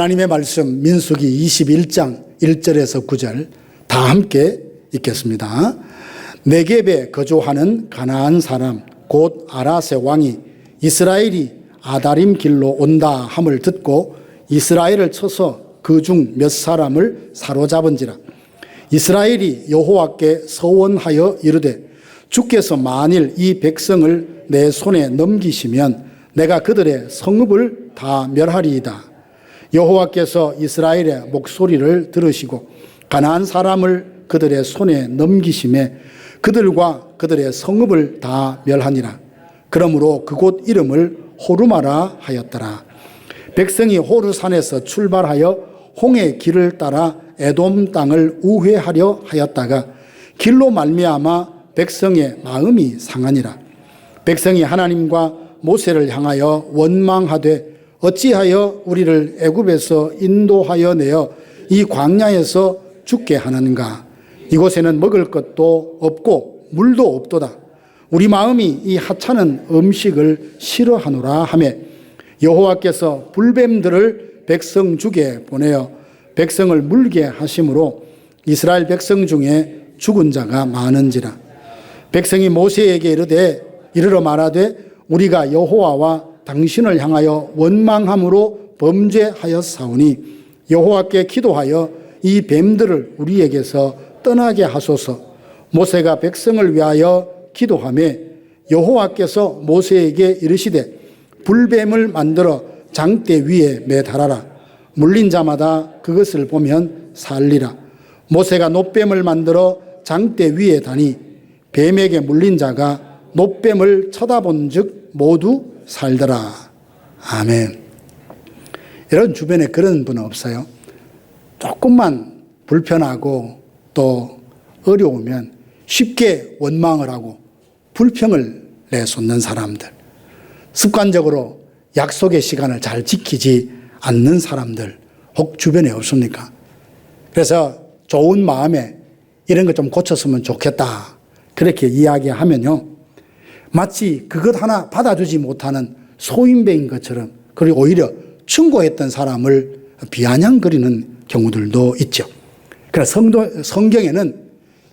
하나님의 말씀 민수기 21장 1절에서 9절 다 함께 읽겠습니다. 네겝에 거주하는 가나안 사람 곧 아라세 왕이 이스라엘이 아다림 길로 온다 함을 듣고 이스라엘을 쳐서 그 중 몇 사람을 사로잡은지라. 이스라엘이 여호와께 서원하여 이르되 주께서 만일 이 백성을 내 손에 넘기시면 내가 그들의 성읍을 다 멸하리이다. 여호와께서 이스라엘의 목소리를 들으시고 가나안 사람을 그들의 손에 넘기심에 그들과 그들의 성읍을 다 멸하니라. 그러므로 그곳 이름을 호르마라 하였더라. 백성이 호르산에서 출발하여 홍해 길을 따라 에돔 땅을 우회하려 하였다가 길로 말미암아 백성의 마음이 상하니라. 백성이 하나님과 모세를 향하여 원망하되 어찌하여 우리를 애굽에서 인도하여 내어 이 광야에서 죽게 하는가. 이곳에는 먹을 것도 없고 물도 없도다. 우리 마음이 이 하찮은 음식을 싫어하노라 하며 여호와께서 불뱀들을 백성 중에 보내어 백성을 물게 하심으로 이스라엘 백성 중에 죽은 자가 많은지라. 백성이 모세에게 이르러 말하되 우리가 여호와와 당신을 향하여 원망함으로 범죄하였사오니 여호와께 기도하여 이 뱀들을 우리에게서 떠나게 하소서. 모세가 백성을 위하여 기도하며 여호와께서 모세에게 이르시되 불뱀을 만들어 장대 위에 매달아라. 물린 자마다 그것을 보면 살리라. 모세가 놋뱀을 만들어 장대 위에 다니 뱀에게 물린 자가 놋뱀을 쳐다본 즉 모두 살더라. 아멘. 여러분 주변에 그런 분은 없어요? 조금만 불편하고 또 어려우면 쉽게 원망을 하고 불평을 내쏟는 사람들, 습관적으로 약속의 시간을 잘 지키지 않는 사람들 혹 주변에 없습니까? 그래서 좋은 마음에 이런 것 좀 고쳤으면 좋겠다 그렇게 이야기하면요, 마치 그것 하나 받아주지 못하는 소인배인 것처럼, 그리고 오히려 충고했던 사람을 비아냥거리는 경우들도 있죠. 그래서 성경에는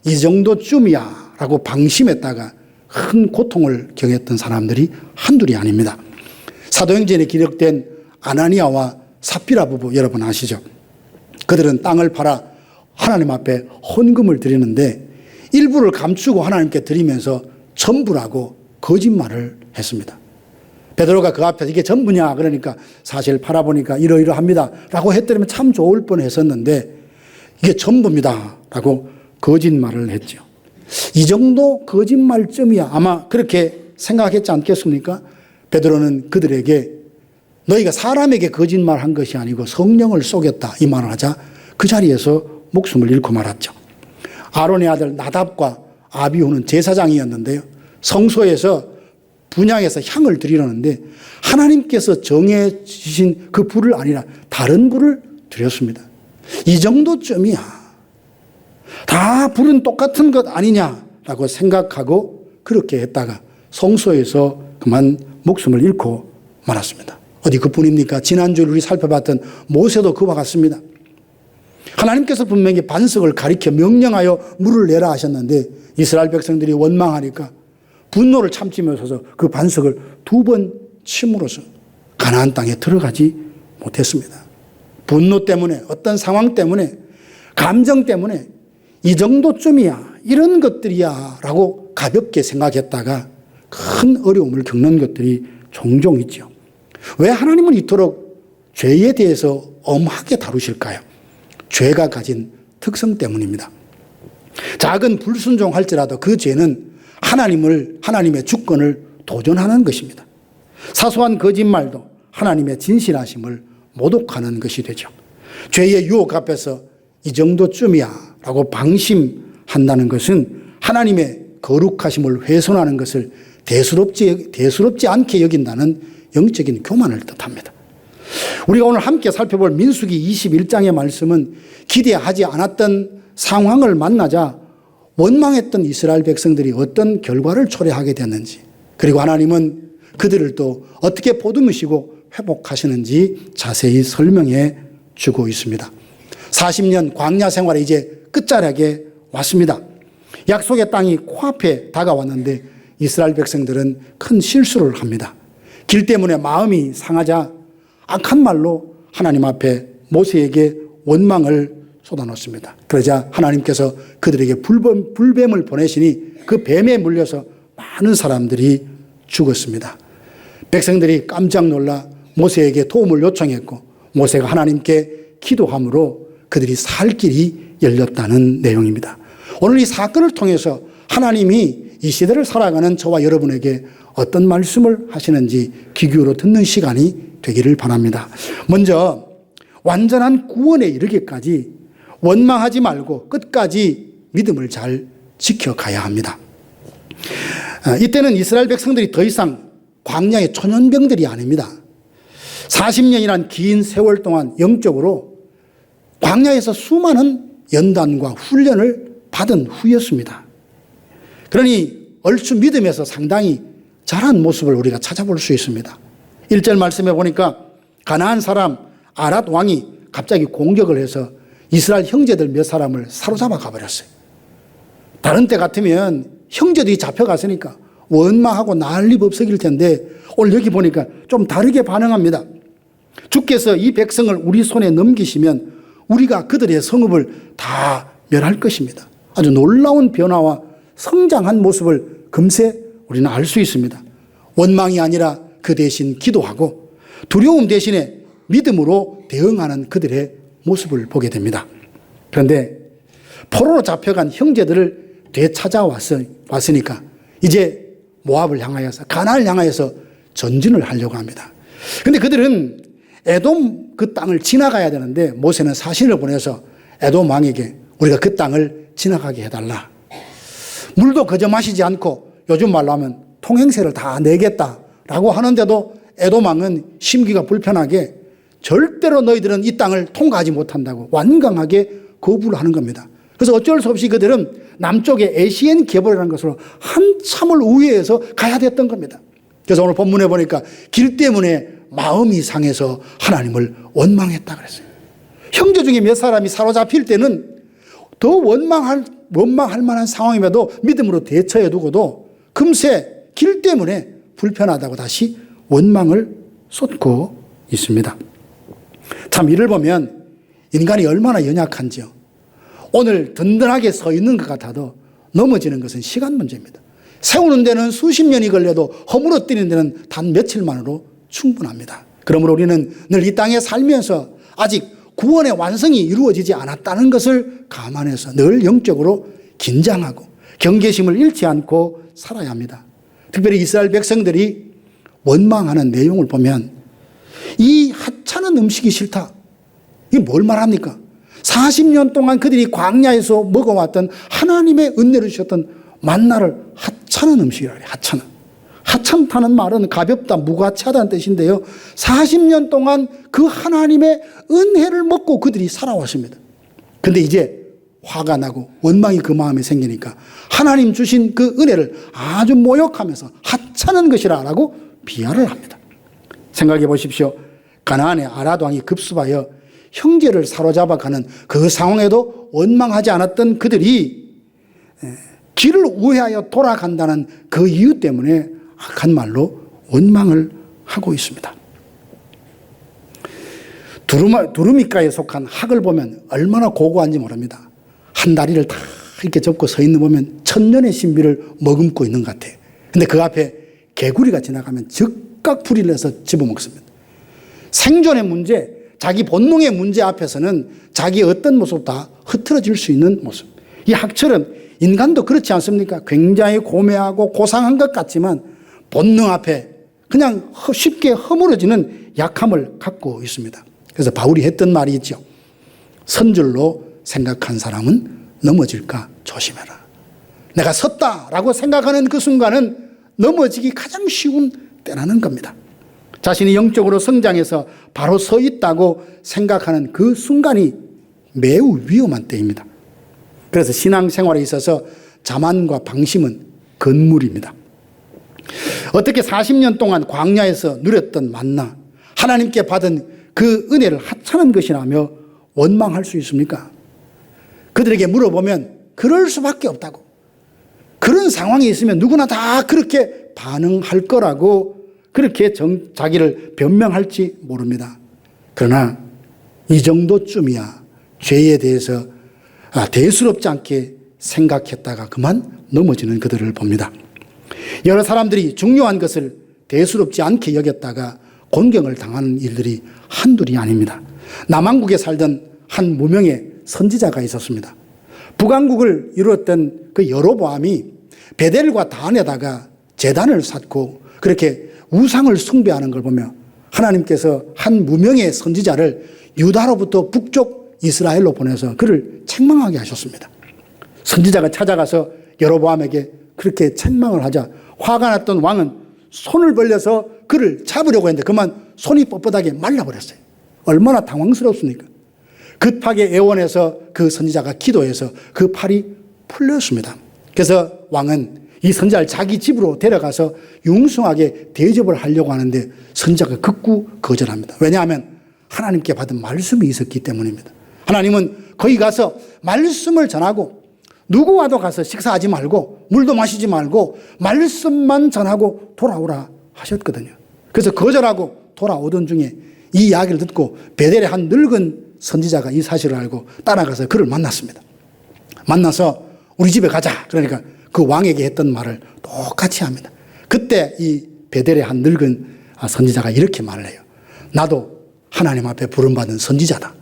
이 정도쯤이야 라고 방심했다가 큰 고통을 경했던 사람들이 한둘이 아닙니다. 사도행전에 기록된 아나니아와 삽비라 부부 여러분 아시죠? 그들은 땅을 팔아 하나님 앞에 헌금을 드리는데 일부를 감추고 하나님께 드리면서 전부라고 거짓말을 했습니다. 베드로가 그 앞에서 이게 전부냐 그러니까 사실 팔아보니까 이러이러합니다 라고 했더니 참 좋을 뻔했었는데 이게 전부입니다 라고 거짓말을 했죠. 이 정도 거짓말쯤이야 아마 그렇게 생각했지 않겠습니까? 베드로는 그들에게 너희가 사람에게 거짓말한 것이 아니고 성령을 속였다 이 말을 하자 그 자리에서 목숨을 잃고 말았죠. 아론의 아들 나답과 아비후는 제사장이었는데요, 성소에서 분향해서 향을 드리려는데 하나님께서 정해 주신 그 불을 아니라 다른 불을 드렸습니다. 이 정도쯤이야. 다 불은 똑같은 것 아니냐라고 생각하고 그렇게 했다가 성소에서 그만 목숨을 잃고 말았습니다. 어디 그뿐입니까? 지난주에 우리 살펴봤던 모세도 그와 같습니다. 하나님께서 분명히 반석을 가리켜 명령하여 물을 내라 하셨는데 이스라엘 백성들이 원망하니까 분노를 참지면서 그 반석을 2번 침으로써 가나안 땅에 들어가지 못했습니다. 분노 때문에, 어떤 상황 때문에, 감정 때문에 이 정도쯤이야, 이런 것들이야 라고 가볍게 생각했다가 큰 어려움을 겪는 것들이 종종 있죠. 왜 하나님은 이토록 죄에 대해서 엄하게 다루실까요? 죄가 가진 특성 때문입니다. 작은 불순종할지라도 그 죄는 하나님의 주권을 도전하는 것입니다. 사소한 거짓말도 하나님의 진실하심을 모독하는 것이 되죠. 죄의 유혹 앞에서 이 정도쯤이야 라고 방심한다는 것은 하나님의 거룩하심을 훼손하는 것을 대수롭지 않게 여긴다는 영적인 교만을 뜻합니다. 우리가 오늘 함께 살펴볼 민수기 21장의 말씀은 기대하지 않았던 상황을 만나자 원망했던 이스라엘 백성들이 어떤 결과를 초래하게 됐는지, 그리고 하나님은 그들을 또 어떻게 보듬으시고 회복하시는지 자세히 설명해 주고 있습니다. 40년 광야 생활에 이제 끝자락에 왔습니다. 약속의 땅이 코앞에 다가왔는데 이스라엘 백성들은 큰 실수를 합니다. 길 때문에 마음이 상하자 악한 말로 하나님 앞에 모세에게 원망을 쏟아놓습니다. 그러자 하나님께서 그들에게 불뱀을 보내시니 그 뱀에 물려서 많은 사람들이 죽었습니다. 백성들이 깜짝 놀라 모세에게 도움을 요청했고 모세가 하나님께 기도함으로 그들이 살 길이 열렸다는 내용입니다. 오늘 이 사건을 통해서 하나님이 이 시대를 살아가는 저와 여러분에게 어떤 말씀을 하시는지 귀 기울여 듣는 시간이 되기를 바랍니다. 먼저 완전한 구원에 이르기까지 원망하지 말고 끝까지 믿음을 잘 지켜가야 합니다. 이때는 이스라엘 백성들이 더 이상 광야의 초년병들이 아닙니다. 40년이란 긴 세월 동안 영적으로 광야에서 수많은 연단과 훈련을 받은 후였습니다. 그러니 얼추 믿음에서 상당히 자란 모습을 우리가 찾아볼 수 있습니다. 1절 말씀에 보니까 가나안 사람 아랏 왕이 갑자기 공격을 해서 이스라엘 형제들 몇 사람을 사로잡아 가버렸어요. 다른 때 같으면 형제들이 잡혀갔으니까 원망하고 난리법석일 텐데 오늘 여기 보니까 좀 다르게 반응합니다. 주께서 이 백성을 우리 손에 넘기시면 우리가 그들의 성읍을 다 멸할 것입니다. 아주 놀라운 변화와 성장한 모습을 금세 우리는 알 수 있습니다. 원망이 아니라 그 대신 기도하고 두려움 대신에 믿음으로 대응하는 그들의 모습을 보게 됩니다. 그런데 포로로 잡혀간 형제들을 되찾아왔으니까 이제 모압을 향하여서 가나안을 향하여서 전진을 하려고 합니다. 그런데 그들은 에돔 그 땅을 지나가야 되는데 모세는 사신을 보내서 에돔 왕에게 우리가 그 땅을 지나가게 해달라. 물도 그저 마시지 않고 요즘 말로 하면 통행세를 다 내겠다라고 하는데도 에돔 왕은 심기가 불편하게 절대로 너희들은 이 땅을 통과하지 못한다고 완강하게 거부를 하는 겁니다. 그래서 어쩔 수 없이 그들은 남쪽의 에시엔 계보라는 것으로 한참을 우회해서 가야 됐던 겁니다. 그래서 오늘 본문에 보니까 길 때문에 마음이 상해서 하나님을 원망했다 그랬어요. 형제 중에 몇 사람이 사로잡힐 때는 더 원망할 만한 상황임에도 믿음으로 대처해 두고도 금세 길 때문에 불편하다고 다시 원망을 쏟고 있습니다. 참 이를 보면 인간이 얼마나 연약한지요. 오늘 든든하게 서 있는 것 같아도 넘어지는 것은 시간 문제입니다. 세우는 데는 수십 년이 걸려도 허물어뜨리는 데는 단 며칠만으로 충분합니다. 그러므로 우리는 늘 이 땅에 살면서 아직 구원의 완성이 이루어지지 않았다는 것을 감안해서 늘 영적으로 긴장하고 경계심을 잃지 않고 살아야 합니다. 특별히 이스라엘 백성들이 원망하는 내용을 보면 이 하찮은 음식이 싫다. 이게 뭘 말합니까? 40년 동안 그들이 광야에서 먹어왔던 하나님의 은혜를 주셨던 만나를 하찮은 음식이라고 해요. 하찮다는 말은 가볍다, 무가치하다는 뜻인데요. 40년 동안 그 하나님의 은혜를 먹고 그들이 살아왔습니다. 근데 이제 화가 나고 원망이 그 마음에 생기니까 하나님 주신 그 은혜를 아주 모욕하면서 하찮은 것이라고 비하를 합니다. 생각해 보십시오. 가나안의 아랏 왕이 급습하여 형제를 사로잡아 가는 그 상황에도 원망하지 않았던 그들이 길을 우회하여 돌아간다는 그 이유 때문에 악한 말로 원망을 하고 있습니다. 두루미가에 속한 학을 보면 얼마나 고고한지 모릅니다. 한 다리를 다 이렇게 접고 서 있는 보면 천년의 신비를 머금고 있는 것 같아요. 근데 그 앞에 개구리가 지나가면 즉각 불을 내서 집어먹습니다. 생존의 문제, 자기 본능의 문제 앞에서는 자기의 어떤 모습도 다 흐트러질 수 있는 모습. 이 학처럼 인간도 그렇지 않습니까? 굉장히 고매하고 고상한 것 같지만 본능 앞에 그냥 쉽게 허물어지는 약함을 갖고 있습니다. 그래서 바울이 했던 말이 있죠. 선줄로 생각한 사람은 넘어질까 조심해라. 내가 섰다라고 생각하는 그 순간은 넘어지기 가장 쉬운 때라는 겁니다. 자신이 영적으로 성장해서 바로 서 있다고 생각하는 그 순간이 매우 위험한 때입니다. 그래서 신앙생활에 있어서 자만과 방심은 건물입니다. 어떻게 40년 동안 광야에서 누렸던 만나, 하나님께 받은 그 은혜를 하찮은 것이라며 원망할 수 있습니까? 그들에게 물어보면 그럴 수밖에 없다고. 그런 상황이 있으면 누구나 다 그렇게 반응할 거라고 그렇게 자기를 변명할지 모릅니다. 그러나 이 정도쯤이야 죄에 대해서 대수롭지 않게 생각했다가 그만 넘어지는 그들을 봅니다. 여러 사람들이 중요한 것을 대수롭지 않게 여겼다가 곤경을 당하는 일들이 한둘이 아닙니다. 남한국에 살던 한 무명의 선지자가 있었습니다. 북왕국을 이루었던 그 여로보암이 베델과 단에다가 제단을 쌓고 그렇게 우상을 숭배하는 걸 보며 하나님께서 한 무명의 선지자를 유다로부터 북쪽 이스라엘로 보내서 그를 책망하게 하셨습니다. 선지자가 찾아가서 여로보암에게 그렇게 책망을 하자 화가 났던 왕은 손을 벌려서 그를 잡으려고 했는데 그만 손이 뻣뻣하게 말라버렸어요. 얼마나 당황스럽습니까? 급하게 애원해서 그 선지자가 기도해서 그 팔이 풀렸습니다. 그래서 왕은 이 선지자를 자기 집으로 데려가서 융숭하게 대접을 하려고 하는데 선지자가 극구 거절합니다. 왜냐하면 하나님께 받은 말씀이 있었기 때문입니다. 하나님은 거기 가서 말씀을 전하고 누구와도 가서 식사하지 말고 물도 마시지 말고 말씀만 전하고 돌아오라 하셨거든요. 그래서 거절하고 돌아오던 중에 이 이야기를 듣고 베델의 한 늙은 선지자가 이 사실을 알고 따라가서 그를 만났습니다. 만나서 우리 집에 가자. 그러니까 그 왕에게 했던 말을 똑같이 합니다. 그때 이 베델의 한 늙은 선지자가 이렇게 말을 해요. 나도 하나님 앞에 부름받은 선지자다.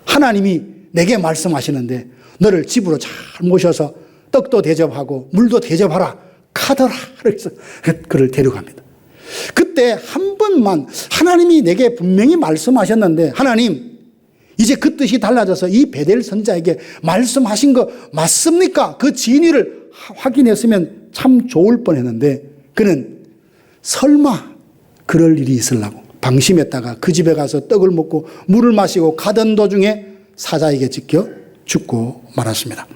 하나님이 내게 말씀하시는데 너를 집으로 잘 모셔서 떡도 대접하고 물도 대접하라. 가더라. 그래서 그를 데려갑니다. 그때 한 번만 하나님이 내게 분명히 말씀하셨는데 하나님 이제 그 뜻이 달라져서 이 베델 선지자에게 말씀하신 거 맞습니까? 그 진위를 확인했으면 참 좋을 뻔했는데 그는 설마 그럴 일이 있으려고 방심했다가 그 집에 가서 떡을 먹고 물을 마시고 가던 도중에 사자에게 찢겨 죽고 말았습니다.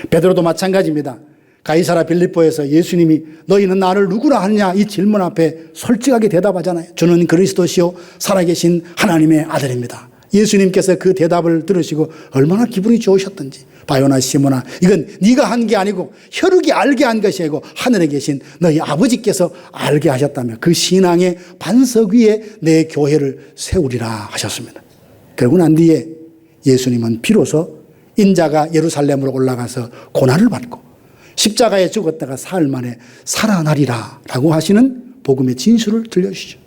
베드로도 마찬가지입니다. 가이사라 빌립보에서 예수님이 너희는 나를 누구라 하느냐 이 질문 앞에 솔직하게 대답하잖아요. 주는 그리스도시요 살아계신 하나님의 아들입니다. 예수님께서 그 대답을 들으시고 얼마나 기분이 좋으셨던지. 바요나 시모나 이건 네가 한 게 아니고 혈육이 알게 한 것이 아니고 하늘에 계신 너희 아버지께서 알게 하셨다며 그 신앙의 반석 위에 내 교회를 세우리라 하셨습니다. 그러고 난 뒤에 예수님은 비로소 인자가 예루살렘으로 올라가서 고난을 받고 십자가에 죽었다가 사흘 만에 살아나리라 라고 하시는 복음의 진술을 들려주시죠.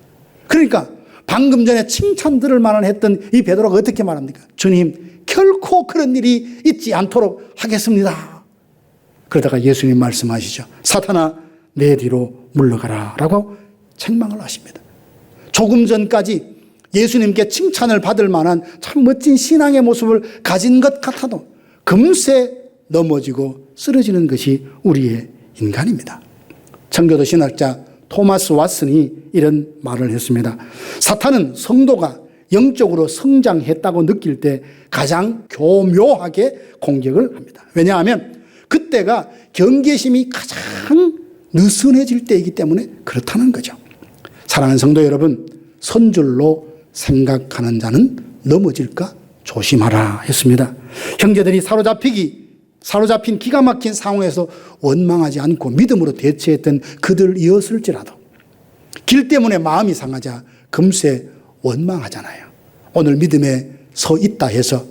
그러니까 방금 전에 칭찬 들을 만한 했던 이 베드로가 어떻게 말합니까? 주님 결코 그런 일이 있지 않도록 하겠습니다. 그러다가 예수님 말씀하시죠. 사탄아 내 뒤로 물러가라 라고 책망을 하십니다. 조금 전까지 예수님께 칭찬을 받을 만한 참 멋진 신앙의 모습을 가진 것 같아도 금세 넘어지고 쓰러지는 것이 우리의 인간입니다. 청교도 신학자 토마스 왓슨이 이런 말을 했습니다. 사탄은 성도가 영적으로 성장했다고 느낄 때 가장 교묘하게 공격을 합니다. 왜냐하면 그때가 경계심이 가장 느슨해질 때이기 때문에 그렇다는 거죠. 사랑하는 성도 여러분, 선줄로 생각하는 자는 넘어질까 조심하라 했습니다. 형제들이 사로잡힌 기가 막힌 상황에서 원망하지 않고 믿음으로 대처했던 그들이었을지라도 길 때문에 마음이 상하자 금세 원망하잖아요. 오늘 믿음에 서 있다 해서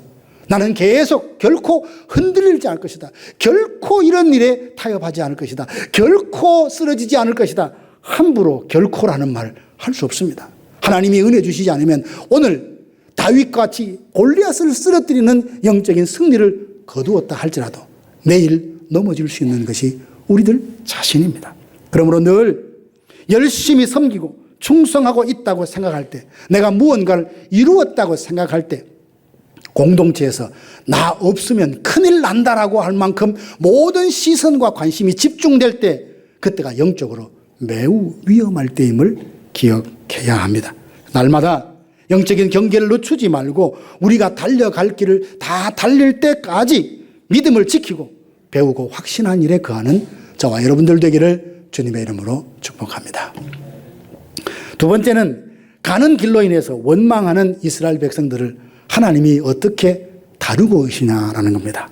나는 계속 결코 흔들리지 않을 것이다. 결코 이런 일에 타협하지 않을 것이다. 결코 쓰러지지 않을 것이다. 함부로 결코라는 말 할 수 없습니다. 하나님이 은혜 주시지 않으면 오늘 다윗같이 골리앗을 쓰러뜨리는 영적인 승리를 거두었다 할지라도 내일 넘어질 수 있는 것이 우리들 자신입니다. 그러므로 늘 열심히 섬기고 충성하고 있다고 생각할 때, 내가 무언가를 이루었다고 생각할 때, 공동체에서 나 없으면 큰일 난다라고 할 만큼 모든 시선과 관심이 집중될 때, 그때가 영적으로 매우 위험할 때임을 기억해야 합니다. 날마다 영적인 경계를 늦추지 말고 우리가 달려갈 길을 다 달릴 때까지 믿음을 지키고 배우고 확신한 일에 거하는 저와 여러분들 되기를 주님의 이름으로 축복합니다. 두 번째는 가는 길로 인해서 원망하는 이스라엘 백성들을 하나님이 어떻게 다루고 계시냐라는 겁니다.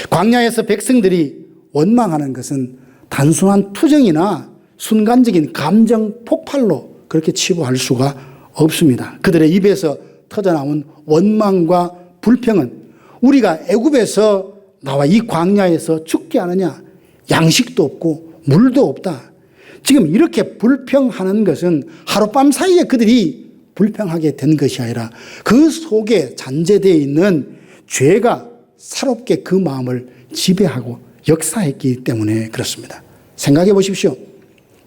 광야에서 백성들이 원망하는 것은 단순한 투정이나 순간적인 감정 폭발로 그렇게 치부할 수가 없습니다. 그들의 입에서 터져나온 원망과 불평은 우리가 애굽에서 나와 이 광야에서 죽게 하느냐, 양식도 없고 물도 없다. 지금 이렇게 불평하는 것은 하룻밤 사이에 그들이 불평하게 된 것이 아니라 그 속에 잔재되어 있는 죄가 사롭게 그 마음을 지배하고 역사했기 때문에 그렇습니다. 생각해 보십시오.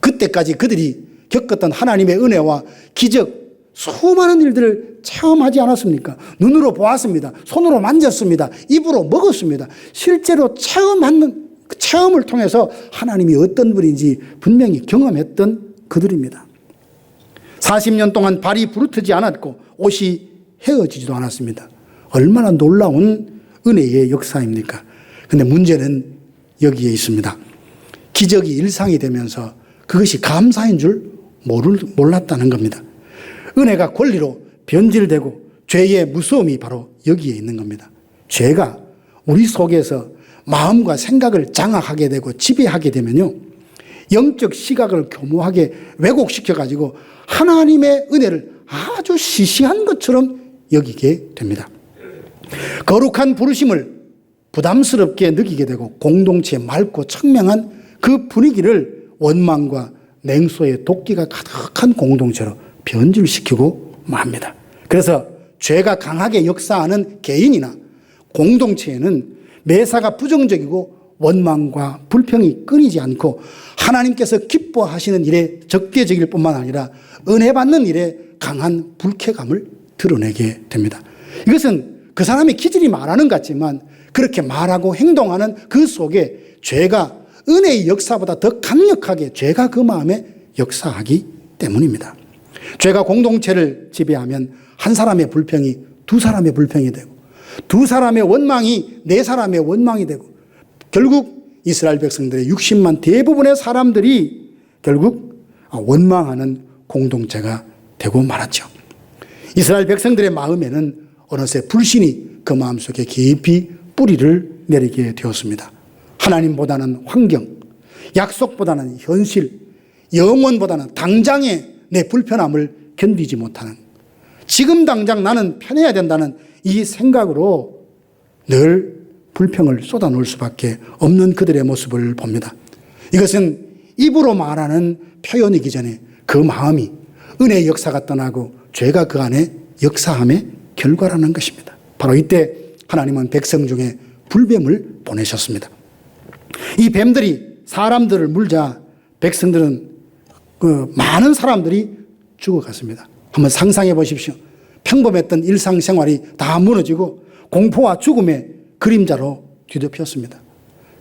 그때까지 그들이 겪었던 하나님의 은혜와 기적, 수많은 일들을 체험하지 않았습니까? 눈으로 보았습니다. 손으로 만졌습니다. 입으로 먹었습니다. 실제로 체험을 통해서 하나님이 어떤 분인지 분명히 경험했던 그들입니다. 40년 동안 발이 부르트지 않았고 옷이 헤어지지도 않았습니다. 얼마나 놀라운 은혜의 역사입니까? 그런데 문제는 여기에 있습니다. 기적이 일상이 되면서 그것이 감사인 줄 몰랐다는 겁니다. 은혜가 권리로 변질되고 죄의 무서움이 바로 여기에 있는 겁니다. 죄가 우리 속에서 마음과 생각을 장악하게 되고 지배하게 되면요, 영적 시각을 교묘하게 왜곡시켜가지고 하나님의 은혜를 아주 시시한 것처럼 여기게 됩니다. 거룩한 부르심을 부담스럽게 느끼게 되고 공동체에 맑고 청명한 그 분위기를 원망과 냉소의 도끼가 가득한 공동체로 변질시키고 맙니다. 그래서 죄가 강하게 역사하는 개인이나 공동체에는 매사가 부정적이고 원망과 불평이 끊이지 않고 하나님께서 기뻐하시는 일에 적대적일 뿐만 아니라 은혜 받는 일에 강한 불쾌감을 드러내게 됩니다. 이것은 그 사람의 기질이 말하는 것 같지만 그렇게 말하고 행동하는 그 속에 죄가 은혜의 역사보다 더 강력하게 죄가 그 마음에 역사하기 때문입니다. 죄가 공동체를 지배하면 한 사람의 불평이 두 사람의 불평이 되고 두 사람의 원망이 네 사람의 원망이 되고 결국 이스라엘 백성들의 60만 대부분의 사람들이 결국 원망하는 공동체가 되고 말았죠. 이스라엘 백성들의 마음에는 어느새 불신이 그 마음속에 깊이 뿌리를 내리게 되었습니다. 하나님보다는 환경, 약속보다는 현실, 영원보다는 당장의 내 불편함을 견디지 못하는, 지금 당장 나는 편해야 된다는 이 생각으로 늘 불평을 쏟아놓을 수밖에 없는 그들의 모습을 봅니다. 이것은 입으로 말하는 표현이기 전에 그 마음이 은혜의 역사가 떠나고 죄가 그 안에 역사함의 결과라는 것입니다. 바로 이때 하나님은 백성 중에 불뱀을 보내셨습니다. 이 뱀들이 사람들을 물자 백성들은 많은 사람들이 죽어갔습니다. 한번 상상해 보십시오. 평범했던 일상생활이 다 무너지고 공포와 죽음의 그림자로 뒤덮였습니다.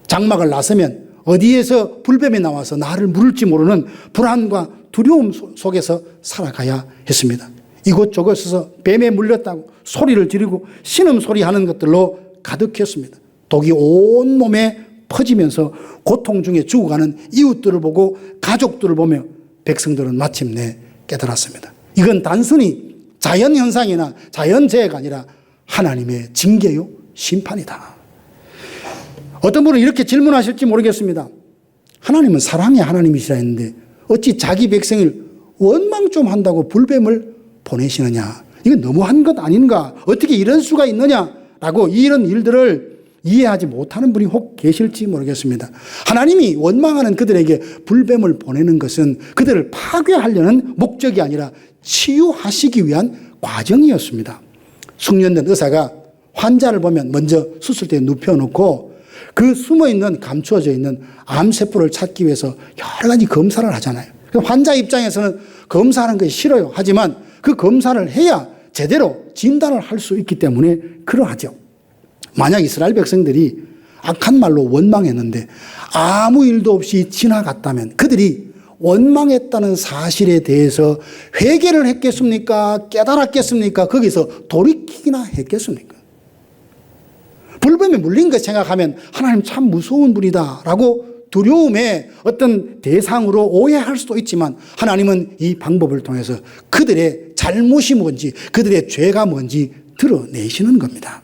장막을 나서면 어디에서 불뱀이 나와서 나를 물을지 모르는 불안과 두려움 속에서 살아가야 했습니다. 이곳저곳에서 뱀에 물렸다고 소리를 지르고 신음소리하는 것들로 가득했습니다. 독이 온 몸에 퍼지면서 고통 중에 죽어가는 이웃들을 보고 가족들을 보며 백성들은 마침내 깨달았습니다. 이건 단순히 자연현상이나 자연재해가 아니라 하나님의 징계요 심판이다. 어떤 분은 이렇게 질문하실지 모르겠습니다. 하나님은 사랑의 하나님이시라 했는데 어찌 자기 백성을 원망 좀 한다고 불뱀을 보내시느냐. 이건 너무한 것 아닌가. 어떻게 이런 수가 있느냐라고 이런 일들을 이해하지 못하는 분이 혹 계실지 모르겠습니다. 하나님이 원망하는 그들에게 불뱀을 보내는 것은 그들을 파괴하려는 목적이 아니라 치유하시기 위한 과정이었습니다. 숙련된 의사가 환자를 보면 먼저 수술대에 눕혀놓고 그 숨어있는 감추어져 있는 암세포를 찾기 위해서 여러 가지 검사를 하잖아요. 환자 입장에서는 검사하는 것이 싫어요. 하지만 그 검사를 해야 제대로 진단을 할 수 있기 때문에 그러하죠. 만약 이스라엘 백성들이 악한 말로 원망했는데 아무 일도 없이 지나갔다면 그들이 원망했다는 사실에 대해서 회개를 했겠습니까? 깨달았겠습니까? 거기서 돌이키기나 했겠습니까? 불뱀에 물린 것 생각하면 하나님 참 무서운 분이다 라고 두려움의 어떤 대상으로 오해할 수도 있지만 하나님은 이 방법을 통해서 그들의 잘못이 뭔지, 그들의 죄가 뭔지 드러내시는 겁니다.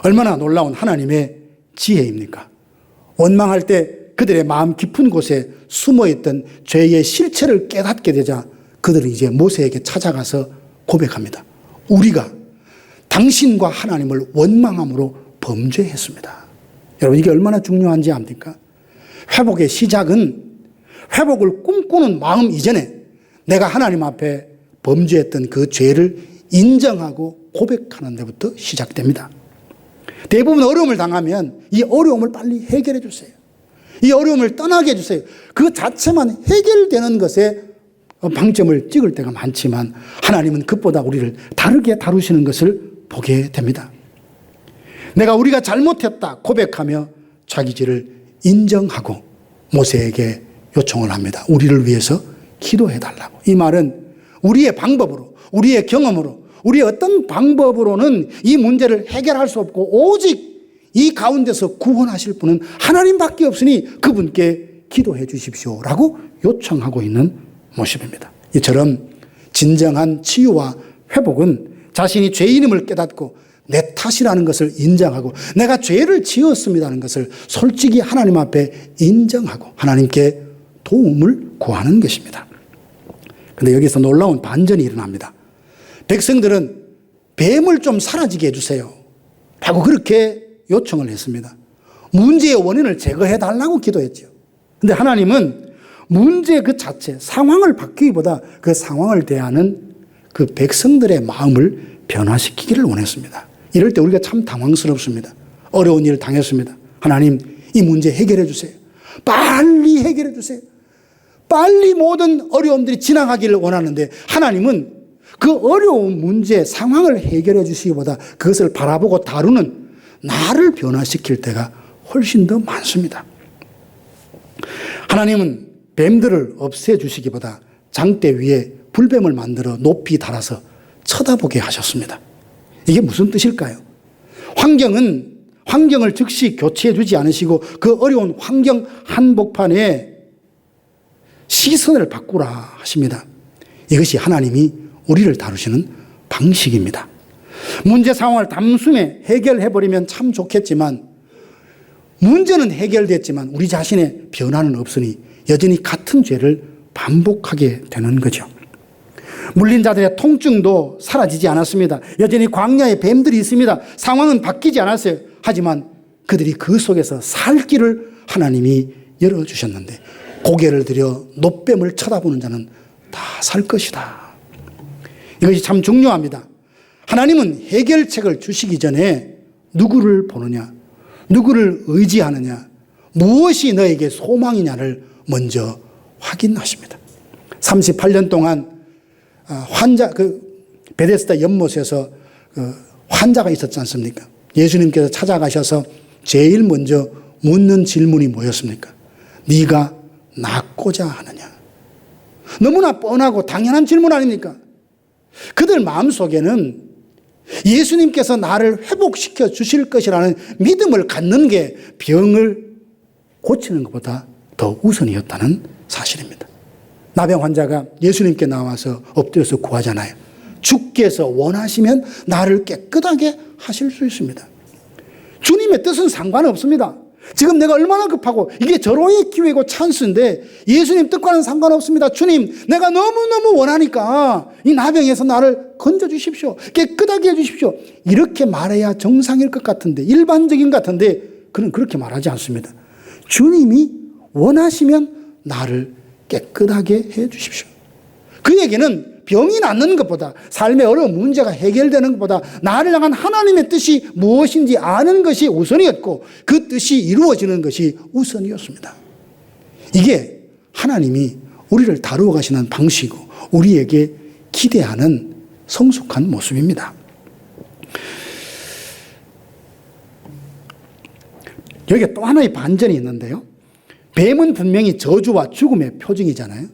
얼마나 놀라운 하나님의 지혜입니까? 원망할 때 그들의 마음 깊은 곳에 숨어있던 죄의 실체를 깨닫게 되자 그들은 이제 모세에게 찾아가서 고백합니다. 우리가 당신과 하나님을 원망함으로 범죄했습니다. 여러분, 이게 얼마나 중요한지 압니까? 회복의 시작은 회복을 꿈꾸는 마음 이전에 내가 하나님 앞에 범죄했던 그 죄를 인정하고 고백하는 데부터 시작됩니다. 대부분 어려움을 당하면 이 어려움을 빨리 해결해 주세요. 이 어려움을 떠나게 해주세요. 그 자체만 해결되는 것에 방점을 찍을 때가 많지만 하나님은 그보다 우리를 다르게 다루시는 것을 보게 됩니다. 우리가 잘못했다 고백하며 자기 죄를 인정하고 모세에게 요청을 합니다. 우리를 위해서 기도해 달라고. 이 말은 우리의 방법으로, 우리의 경험으로, 우리의 어떤 방법으로는 이 문제를 해결할 수 없고 오직 이 가운데서 구원하실 분은 하나님밖에 없으니 그분께 기도해 주십시오라고 요청하고 있는 모습입니다. 이처럼 진정한 치유와 회복은 자신이 죄인임을 깨닫고 내 탓이라는 것을 인정하고 내가 죄를 지었습니다는 것을 솔직히 하나님 앞에 인정하고 하나님께 도움을 구하는 것입니다. 그런데 여기서 놀라운 반전이 일어납니다. 백성들은 뱀을 좀 사라지게 해주세요 라고 그렇게 요청을 했습니다. 문제의 원인을 제거해 달라고 기도했죠. 그런데 하나님은 문제 그 자체, 상황을 바뀌기보다 그 상황을 대하는 그 백성들의 마음을 변화시키기를 원했습니다. 이럴 때 우리가 참 당황스럽습니다. 어려운 일을 당했습니다. 하나님, 이 문제 해결해 주세요. 빨리 해결해 주세요. 빨리 모든 어려움들이 지나가기를 원하는데 하나님은 그 어려운 문제, 상황을 해결해 주시기보다 그것을 바라보고 다루는 나를 변화시킬 때가 훨씬 더 많습니다. 하나님은 뱀들을 없애주시기보다 장대 위에 불뱀을 만들어 높이 달아서 쳐다보게 하셨습니다. 이게 무슨 뜻일까요? 환경을 즉시 교체해 주지 않으시고 그 어려운 환경 한복판에 시선을 바꾸라 하십니다. 이것이 하나님이 우리를 다루시는 방식입니다. 문제 상황을 단숨에 해결해버리면 참 좋겠지만 문제는 해결됐지만 우리 자신의 변화는 없으니 여전히 같은 죄를 반복하게 되는 거죠. 물린 자들의 통증도 사라지지 않았습니다. 여전히 광야에 뱀들이 있습니다. 상황은 바뀌지 않았어요. 하지만 그들이 그 속에서 살 길을 하나님이 열어주셨는데 고개를 들여 놋뱀을 쳐다보는 자는 다 살 것이다. 이것이 참 중요합니다. 하나님은 해결책을 주시기 전에 누구를 보느냐, 누구를 의지하느냐, 무엇이 너에게 소망이냐를 먼저 확인하십니다. 38년 동안 베데스다 연못에서 환자가 있었지 않습니까? 예수님께서 찾아가셔서 제일 먼저 묻는 질문이 뭐였습니까? 네가 낫고자 하느냐? 너무나 뻔하고 당연한 질문 아닙니까? 그들 마음속에는 예수님께서 나를 회복시켜 주실 것이라는 믿음을 갖는 게 병을 고치는 것보다 더 우선이었다는 사실입니다. 나병 환자가 예수님께 나와서 엎드려서 구하잖아요. 주께서 원하시면 나를 깨끗하게 하실 수 있습니다. 주님의 뜻은 상관없습니다. 지금 내가 얼마나 급하고 이게 절호의 기회고 찬스인데 예수님 뜻과는 상관없습니다. 주님, 내가 너무너무 원하니까 이 나병에서 나를 건져주십시오. 깨끗하게 해주십시오. 이렇게 말해야 정상일 것 같은데, 일반적인 것 같은데 그는 그렇게 말하지 않습니다. 주님이 원하시면 나를 깨끗하게 해주십시오. 그에게는 병이 낫는 것보다, 삶의 어려운 문제가 해결되는 것보다 나를 향한 하나님의 뜻이 무엇인지 아는 것이 우선이었고 그 뜻이 이루어지는 것이 우선이었습니다. 이게 하나님이 우리를 다루어 가시는 방식이고 우리에게 기대하는 성숙한 모습입니다. 여기에 또 하나의 반전이 있는데요. 뱀은 분명히 저주와 죽음의 표징이잖아요.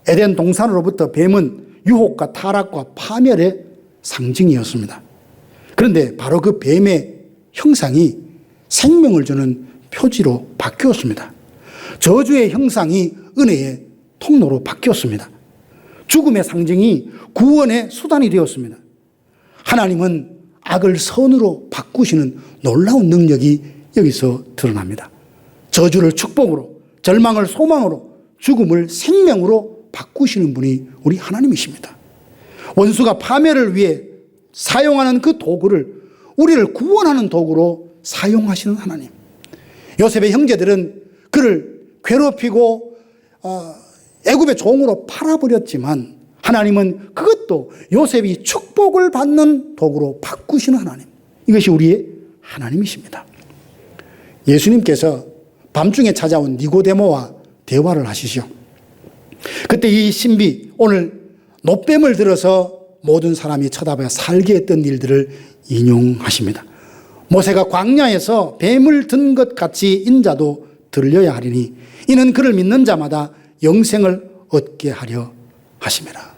에덴 동산으로부터 뱀은 유혹과 타락과 파멸의 상징이었습니다. 그런데 바로 그 뱀의 형상이 생명을 주는 표지로 바뀌었습니다. 저주의 형상이 은혜의 통로로 바뀌었습니다. 죽음의 상징이 구원의 수단이 되었습니다. 하나님은 악을 선으로 바꾸시는 놀라운 능력이 여기서 드러납니다. 저주를 축복으로, 절망을 소망으로, 죽음을 생명으로 바꾸시는 분이 우리 하나님이십니다. 원수가 파멸을 위해 사용하는 그 도구를 우리를 구원하는 도구로 사용하시는 하나님. 요셉의 형제들은 그를 괴롭히고 애굽의 종으로 팔아버렸지만 하나님은 그것도 요셉이 축복을 받는 도구로 바꾸시는 하나님. 이것이 우리의 하나님이십니다. 예수님께서 밤중에 찾아온 니고데모와 대화를 하시죠. 그때 이 신비, 오늘 놋뱀을 들어서 모든 사람이 쳐다봐야 살게 했던 일들을 인용하십니다. 모세가 광야에서 뱀을 든 것 같이 인자도 들려야 하리니 이는 그를 믿는 자마다 영생을 얻게 하려 하심이라.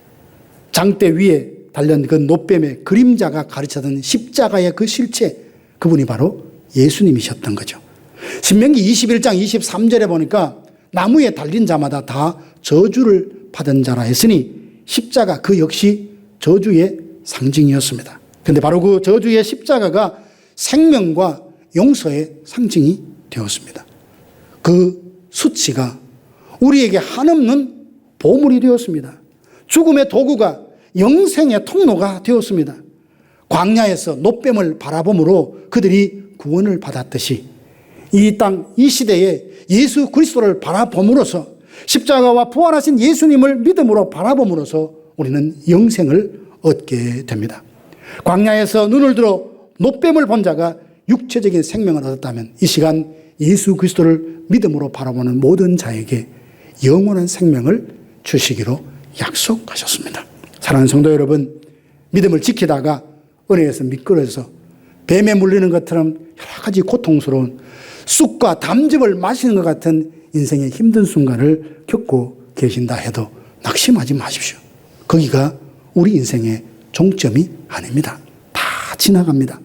장대 위에 달린 그 놋뱀의 그림자가 가르쳐던 십자가의 그 실체, 그분이 바로 예수님이셨던 거죠. 신명기 21장 23절에 보니까 나무에 달린 자마다 다 저주를 받은 자라 했으니 십자가 그 역시 저주의 상징이었습니다. 그런데 바로 그 저주의 십자가가 생명과 용서의 상징이 되었습니다. 그 수치가 우리에게 한없는 보물이 되었습니다. 죽음의 도구가 영생의 통로가 되었습니다. 광야에서 놋뱀을 바라봄으로 그들이 구원을 받았듯이 이 땅, 이 시대에 예수 그리스도를 바라봄으로써 십자가와 부활하신 예수님을 믿음으로 바라봄으로써 우리는 영생을 얻게 됩니다. 광야에서 눈을 들어 놋뱀을 본 자가 육체적인 생명을 얻었다면 이 시간 예수 그리스도를 믿음으로 바라보는 모든 자에게 영원한 생명을 주시기로 약속하셨습니다. 사랑하는 성도 여러분, 믿음을 지키다가 은혜에서 미끄러져서 뱀에 물리는 것처럼 여러 가지 고통스러운 쑥과 담즙을 마시는 것 같은 인생의 힘든 순간을 겪고 계신다 해도 낙심하지 마십시오. 거기가 우리 인생의 종점이 아닙니다. 다 지나갑니다.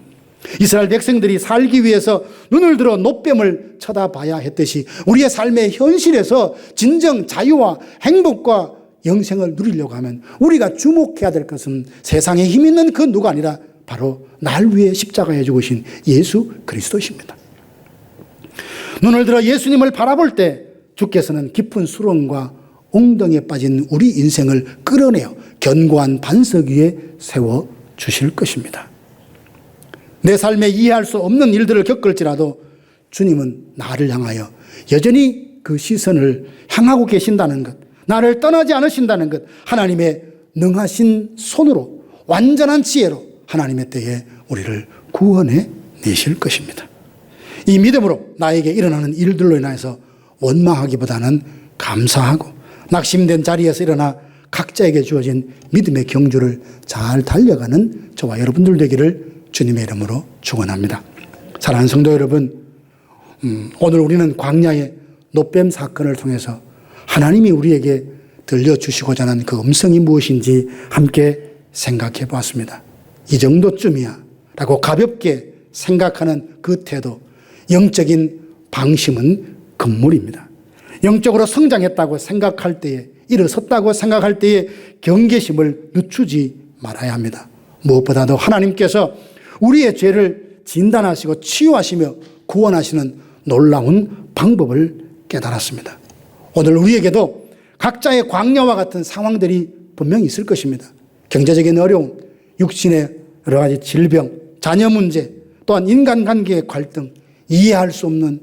이스라엘 백성들이 살기 위해서 눈을 들어 놋뱀을 쳐다봐야 했듯이 우리의 삶의 현실에서 진정 자유와 행복과 영생을 누리려고 하면 우리가 주목해야 될 것은 세상에 힘 있는 그 누가 아니라 바로 날 위해 십자가에 죽으신 예수 그리스도십니다. 눈을 들어 예수님을 바라볼 때 주께서는 깊은 수렁과 웅덩이에 빠진 우리 인생을 끌어내어 견고한 반석 위에 세워 주실 것입니다. 내 삶에 이해할 수 없는 일들을 겪을지라도 주님은 나를 향하여 여전히 그 시선을 향하고 계신다는 것, 나를 떠나지 않으신다는 것, 하나님의 능하신 손으로 완전한 지혜로 하나님의 때에 우리를 구원해 내실 것입니다. 이 믿음으로 나에게 일어나는 일들로 인해서 원망하기보다는 감사하고 낙심된 자리에서 일어나 각자에게 주어진 믿음의 경주를 잘 달려가는 저와 여러분들 되기를 주님의 이름으로 축원합니다. 사랑하는 성도 여러분, 오늘 우리는 광야의 놋뱀 사건을 통해서 하나님이 우리에게 들려주시고자 하는 그 음성이 무엇인지 함께 생각해 보았습니다. 이 정도쯤이야 라고 가볍게 생각하는 그 태도, 영적인 방심은 금물입니다. 영적으로 성장했다고 생각할 때에, 일어섰다고 생각할 때에 경계심을 늦추지 말아야 합니다. 무엇보다도 하나님께서 우리의 죄를 진단하시고 치유하시며 구원하시는 놀라운 방법을 깨달았습니다. 오늘 우리에게도 각자의 광야와 같은 상황들이 분명히 있을 것입니다. 경제적인 어려움, 육신의 여러 가지 질병, 자녀 문제, 또한 인간관계의 갈등, 이해할 수 없는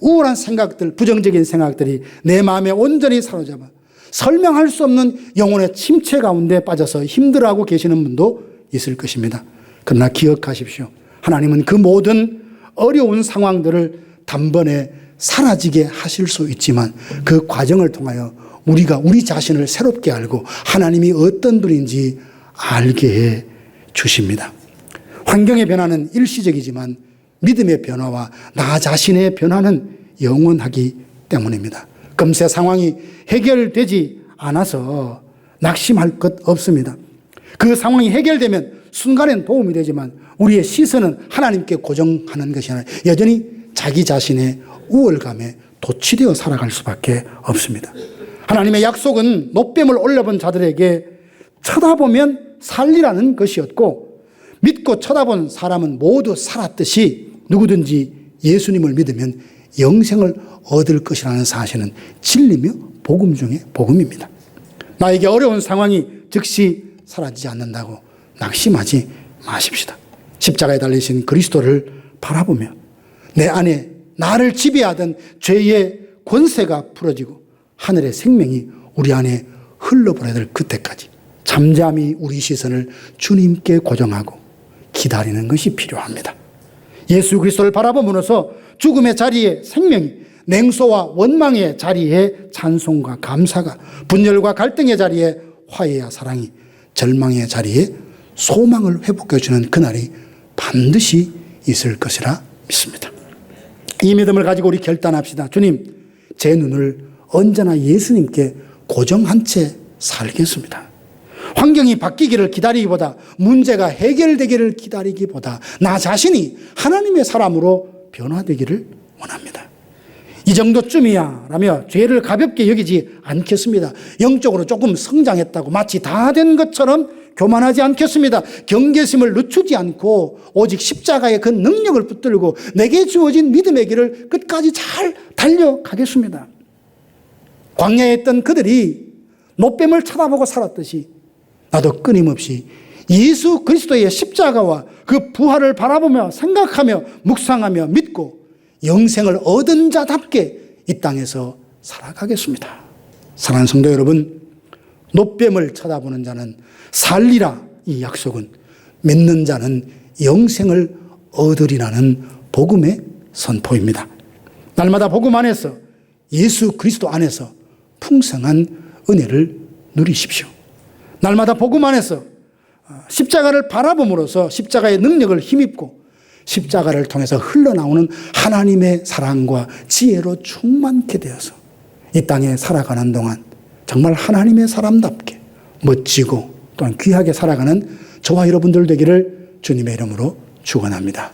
우울한 생각들, 부정적인 생각들이 내 마음에 온전히 사로잡아 설명할 수 없는 영혼의 침체 가운데 빠져서 힘들어하고 계시는 분도 있을 것입니다. 그러나 기억하십시오. 하나님은 그 모든 어려운 상황들을 단번에 사라지게 하실 수 있지만 그 과정을 통하여 우리가 우리 자신을 새롭게 알고 하나님이 어떤 분인지 알게 해 주십니다. 환경의 변화는 일시적이지만 믿음의 변화와 나 자신의 변화는 영원하기 때문입니다. 금세 상황이 해결되지 않아서 낙심할 것 없습니다. 그 상황이 해결되면 순간엔 도움이 되지만 우리의 시선은 하나님께 고정하는 것이 아니라 여전히 자기 자신의 우월감에 도취되어 살아갈 수밖에 없습니다. 하나님의 약속은 노뱀을 올려본 자들에게 쳐다보면 살리라는 것이었고, 믿고 쳐다본 사람은 모두 살았듯이 누구든지 예수님을 믿으면 영생을 얻을 것이라는 사실은 진리며 복음 중에 복음입니다. 나에게 어려운 상황이 즉시 사라지지 않는다고 낙심하지 마십시다. 십자가에 달리신 그리스도를 바라보며 내 안에 나를 지배하던 죄의 권세가 풀어지고 하늘의 생명이 우리 안에 흘러버려야 될 그때까지 잠잠히 우리 시선을 주님께 고정하고 기다리는 것이 필요합니다. 예수 그리스도를 바라봄으로써 죽음의 자리에 생명이, 냉소와 원망의 자리에 찬송과 감사가, 분열과 갈등의 자리에 화해와 사랑이, 절망의 자리에 소망을 회복해주는 그날이 반드시 있을 것이라 믿습니다. 이 믿음을 가지고 우리 결단합시다. 주님, 제 눈을 언제나 예수님께 고정한 채 살겠습니다. 환경이 바뀌기를 기다리기보다, 문제가 해결되기를 기다리기보다 나 자신이 하나님의 사람으로 변화되기를 원합니다. 이 정도쯤이야 라며 죄를 가볍게 여기지 않겠습니다. 영적으로 조금 성장했다고 마치 다 된 것처럼 교만하지 않겠습니다. 경계심을 늦추지 않고 오직 십자가의 그 능력을 붙들고 내게 주어진 믿음의 길을 끝까지 잘 달려가겠습니다. 광야에 있던 그들이 노뱀을 쳐다보고 살았듯이 나도 끊임없이 예수 그리스도의 십자가와 그 부활을 바라보며 생각하며 묵상하며 믿고 영생을 얻은 자답게 이 땅에서 살아가겠습니다. 사랑하는 성도 여러분, 노뱀을 쳐다보는 자는 살리라, 이 약속은 믿는 자는 영생을 얻으리라는 복음의 선포입니다. 날마다 복음 안에서, 예수 그리스도 안에서 풍성한 은혜를 누리십시오. 날마다 복음 안에서 십자가를 바라봄으로써 십자가의 능력을 힘입고 십자가를 통해서 흘러나오는 하나님의 사랑과 지혜로 충만케 되어서 이 땅에 살아가는 동안 정말 하나님의 사람답게 멋지고 또한 귀하게 살아가는 저와 여러분들 되기를 주님의 이름으로 축원합니다.